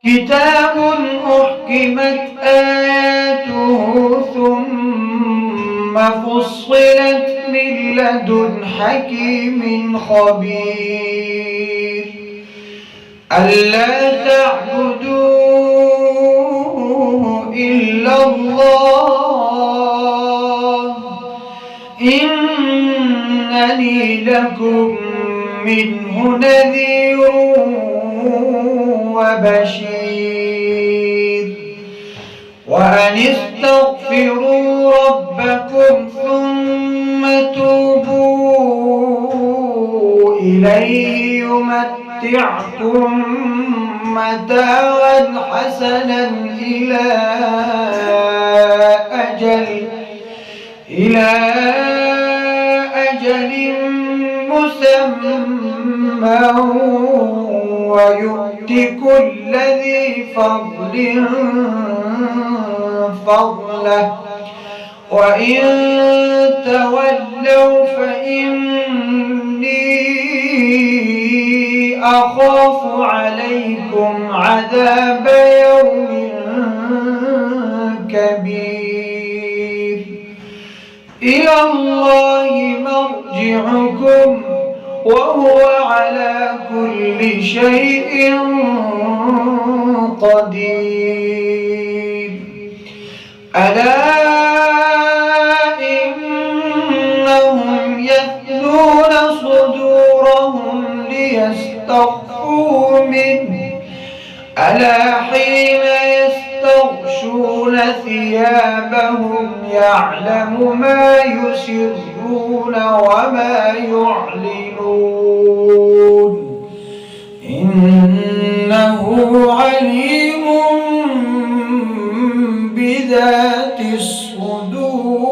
كتاب أحكمت آياته ثم فصلت من لدن حكيم خبير ألا تعبدوا إلا الله إنني لكم منه نذير وبشير وأن استغفروا ربكم ثم توبوا إليه يمتعكم متاعا حسنا إلى أجل مسمى ويؤت كل ذي فضل فضله وإن تولوا فإني أخاف عليكم عذاب يوم كبير إلى الله مرجعكم وهو على كل شيء قدير ألا إنهم يثنون صدورهم ليستخفوا منه ألا حين يستغشون ثيابهم يعلم ما يسرون وما يعلنون إنه عليم بذات الصدور.